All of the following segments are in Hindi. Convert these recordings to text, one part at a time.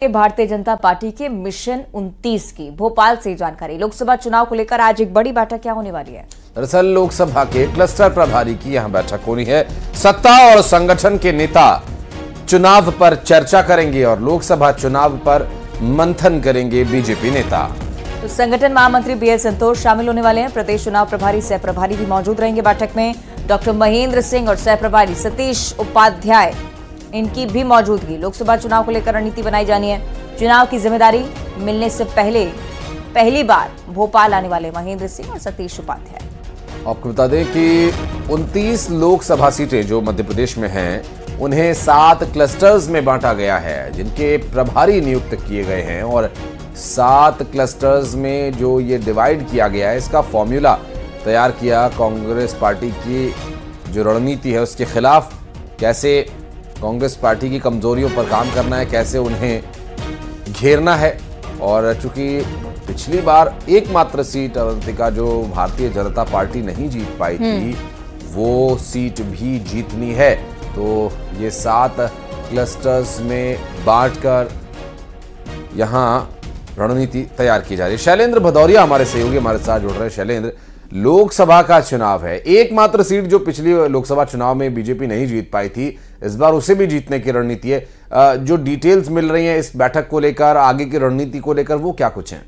भारतीय जनता पार्टी के मिशन 29 की भोपाल से जानकारी। लोकसभा चुनाव को लेकर आज एक बड़ी बैठक क्या होने वाली है। दरअसल लोकसभा के क्लस्टर प्रभारी की यहां बैठक होनी है। सत्ता और संगठन के नेता चुनाव पर चर्चा करेंगे और लोकसभा चुनाव पर मंथन करेंगे बीजेपी नेता। तो संगठन महामंत्री बीएल संतोष शामिल होने वाले हैं। प्रदेश चुनाव प्रभारी सह प्रभारी भी मौजूद रहेंगे बैठक में। डॉक्टर महेंद्र सिंह और सह प्रभारी सतीश उपाध्याय, इनकी भी मौजूदगी। लोकसभा चुनाव को लेकर रणनीति बनाई जानी है। चुनाव की जिम्मेदारी मिलने से पहली बार भोपाल आने वाले महेंद्र सिंह और सतीश उपाध्याय। आपको बता दें कि 29 लोकसभा सीटें जो मध्य प्रदेश में हैं, उन्हें 7 क्लस्टर्स में बांटा गया है, जिनके प्रभारी नियुक्त किए गए हैं। और 7 क्लस्टर्स में जो ये डिवाइड किया गया है, इसका फॉर्मूला तैयार किया कांग्रेस पार्टी की जो रणनीति है उसके खिलाफ। कैसे कांग्रेस पार्टी की कमजोरियों पर काम करना है, कैसे उन्हें घेरना है। और चूंकि पिछली बार एकमात्र सीट अवंतिका जो भारतीय जनता पार्टी नहीं जीत पाई थी, वो सीट भी जीतनी है। तो ये 7 क्लस्टर्स में बांटकर यहां रणनीति तैयार की जा रही है। शैलेंद्र भदौरिया हमारे सहयोगी हमारे साथ जुड़ रहे हैं। शैलेंद्र, लोकसभा का चुनाव है, एकमात्र सीट जो पिछली लोकसभा चुनाव में बीजेपी नहीं जीत पाई थी, इस बार उसे भी जीतने की रणनीति है। जो डिटेल्स मिल रही हैं इस बैठक को लेकर, आगे की रणनीति को लेकर, वो क्या कुछ हैं?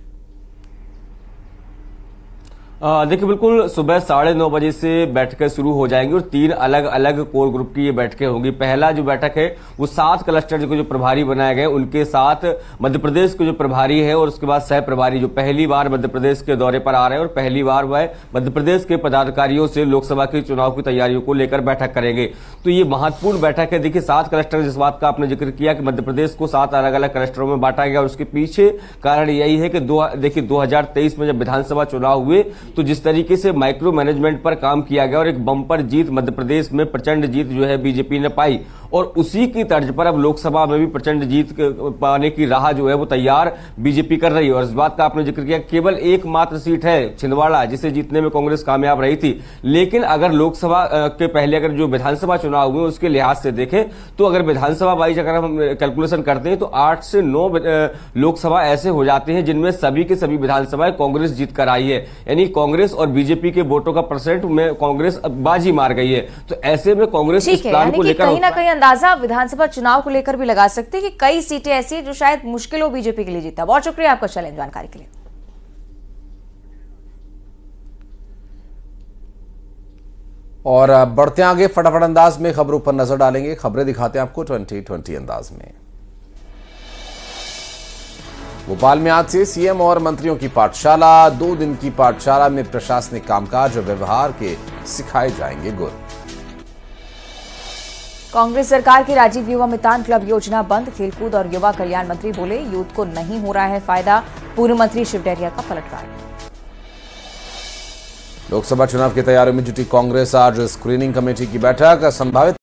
देखिए, बिल्कुल सुबह 9:30 बजे से बैठकें शुरू हो जाएंगी और 3 अलग अलग कोर ग्रुप की ये बैठकें होंगी। पहला जो बैठक है वो 7 क्लस्टर को जो प्रभारी बनाए गए उनके साथ मध्य प्रदेश के जो प्रभारी है और उसके बाद सह प्रभारी जो पहली बार मध्य प्रदेश के दौरे पर आ रहे हैं और पहली बार वह मध्य प्रदेश के पदाधिकारियों से लोकसभा के चुनाव की तैयारियों को लेकर बैठक करेंगे। तो ये महत्वपूर्ण बैठक है। देखिए, 7 क्लस्टर, जिस बात का आपने जिक्र किया कि मध्य प्रदेश को 7 अलग अलग क्लस्टरों में बांटा गया, और उसके पीछे कारण यही है कि देखिए 2023 में जब विधानसभा चुनाव हुए तो जिस तरीके से माइक्रो मैनेजमेंट पर काम किया गया और एक बम्पर जीत मध्य प्रदेश में, प्रचंड जीत जो है बीजेपी ने पाई, और उसी की तर्ज पर अब लोकसभा में भी प्रचंड जीत पाने की राह जो है वो तैयार बीजेपी कर रही है। और इस बात का आपने जिक्र किया, केवल एकमात्र सीट है छिंदवाड़ा, जिसे जीतने में कांग्रेस कामयाब रही थी। लेकिन अगर लोकसभा के पहले अगर जो विधानसभा चुनाव हुए उसके लिहाज से देखें तो अगर विधानसभा वाइज अगर हम कैलकुलेशन करते हैं तो 8 से 9 लोकसभा ऐसे हो जाते हैं जिनमें सभी के सभी विधानसभाएं कांग्रेस जीत कर आई है। यानी कांग्रेस और बीजेपी के वोटों का परसेंट में कांग्रेस बाजी मार गई है। तो ऐसे में कांग्रेस इस प्लान को लेकर कहीं ना कहीं अंदाजा विधानसभा चुनाव को लेकर भी लगा सकते हैं कि कई सीटें ऐसी हैं जो शायद मुश्किल हो बीजेपी के लिए जीतना। बहुत शुक्रिया आपका शैलेंद्र जानकारी के लिए। और बढ़ते आगे फटाफट अंदाज में खबरों पर नजर डालेंगे। खबरें दिखाते हैं आपको 2020 अंदाज में। भोपाल में आज से सीएम और मंत्रियों की पाठशाला। 2 दिन की पाठशाला में प्रशासनिक कामकाज और व्यवहार के सिखाए जाएंगे गुर। कांग्रेस सरकार की राजीव युवा मितान क्लब योजना बंद। खेलकूद और युवा कल्याण मंत्री बोले यूथ को नहीं हो रहा है फायदा। पूर्व मंत्री शिव डहरिया का पलटवार। लोकसभा चुनाव की तैयारियों में जुटी कांग्रेस। आज स्क्रीनिंग कमेटी की बैठक। संभावित